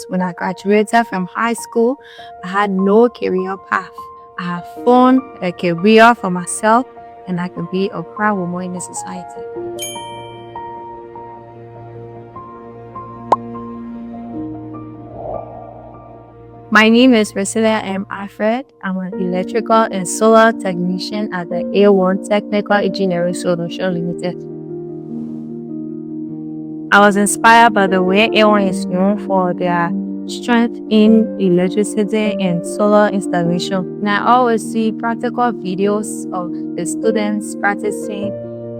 When I graduated from high school, I had no career path. I have found a career for myself and I can be a proud woman in the society. My name is Precilia M. Alfred. I'm an electrical and solar technician at the A1 Technical Engineering Solution Limited. I was inspired by the way A1 is known for their strength in electricity and solar installation. And I always see practical videos of the students practicing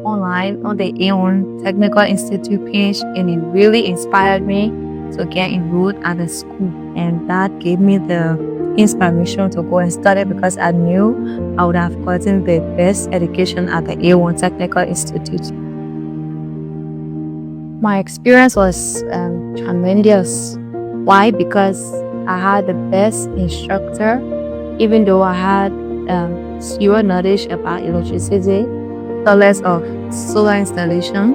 online on the A1 Technical Institute page, and it really inspired me to get enrolled at the school, and that gave me the inspiration to go and study because I knew I would have gotten the best education at the A1 Technical Institute. My experience was tremendous. Why? Because I had the best instructor, even though I had zero knowledge about electricity, less of solar installation.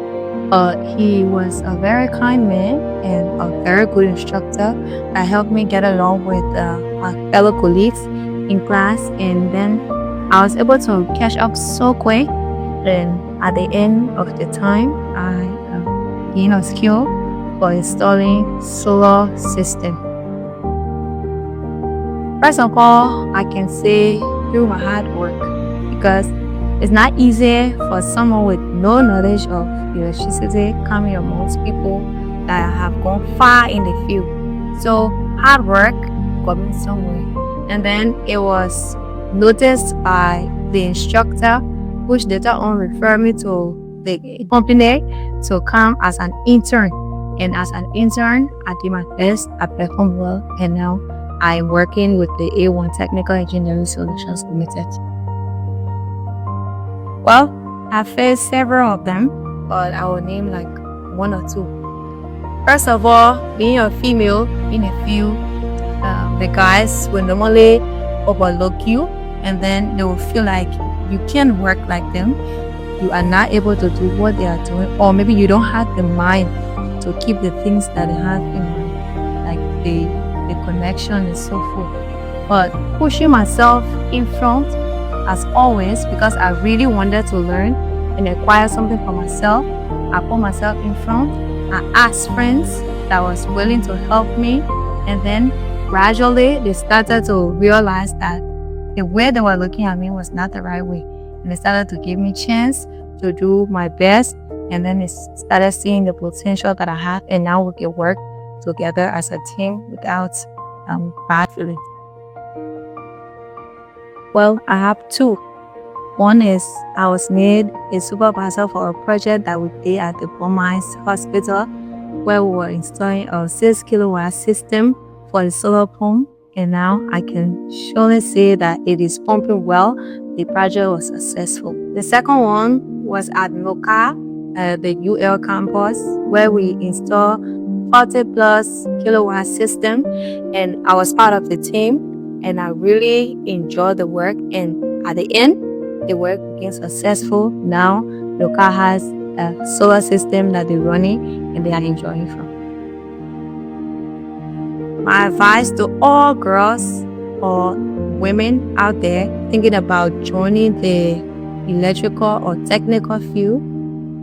He was a very kind man and a very good instructor that helped me get along with my fellow colleagues in class, and then I was able to catch up so quick. And at the end of the time, I gained a skill for installing solar system. First of all, I can say through my hard work, because it's not easy for someone with no knowledge of electricity coming amongst people that have gone far in the field. So hard work got me somewhere. And then it was noticed by the instructor, which later on referred me to the company to come as an intern. And as an intern, I did my best, I performed well, and now I'm working with the A1 Technical Engineering Solutions Limited. Well, I faced several of them, but I will name like one or two. First of all, being a female in a field, the guys will normally overlook you, and then they will feel like you can't work like them. You are not able to do what they are doing, or maybe you don't have the mind to keep the things that they have in mind. Like the connection is so full. But pushing myself in front, as always, because I really wanted to learn and acquire something for myself, I put myself in front. I asked friends that was willing to help me, and then gradually they started to realize that the way they were looking at me was not the right way, and they started to give me chance to do my best, and then they started seeing the potential that I have, and now we can work together as a team without bad feelings. Well, I have two. One is I was made a supervisor for a project that we did at the Mines Hospital, where we were installing a 6 kilowatt system for the solar pump, and now I can surely say that it is pumping well. The project was successful. The second one was at Noka, the UL campus, where we installed 40 plus kilowatt system, and I was part of the team, and I really enjoyed the work, and at the end the work became successful. Now Noka has a solar system that they're running and they are enjoying from. My advice to all girls or women out there thinking about joining the electrical or technical field,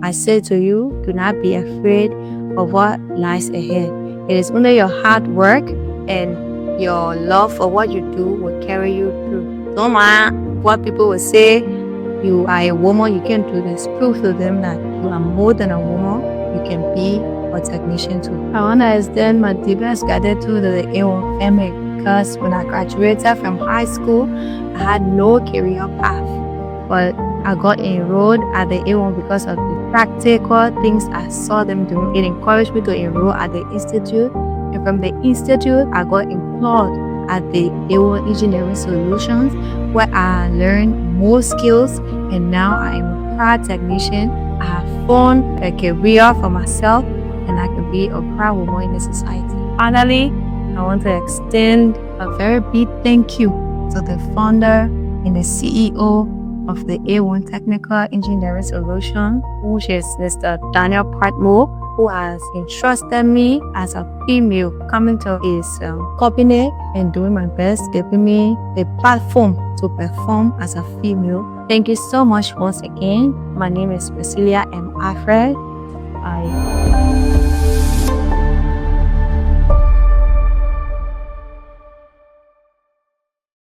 I say to you, do not be afraid of what lies ahead. It is only your hard work and your love for what you do will carry you through. Don't mind what people will say. You are a woman, you can do this. Prove to them that you are more than a woman. You can be a technician too. I want to extend my deepest gratitude to the A1 family, because when I graduated from high school, I had no career path. But I got enrolled at the A1 because of the practical things I saw them do. It encouraged me to enroll at the institute, and from the institute, I got employed at the A1 Engineering Solutions, where I learned more skills, and now I am a proud technician. I have found a career for myself, and I can be a proud woman in the society. Finally, I want to extend a very big thank you to the founder and the CEO of the A1 Technical Engineering Solution, which is Mr. Daniel Partmo. who has entrusted me as a female coming to his cabinet and doing my best, giving me the platform to perform as a female. Thank you so much once again. My name is Precilia M. Alfred. I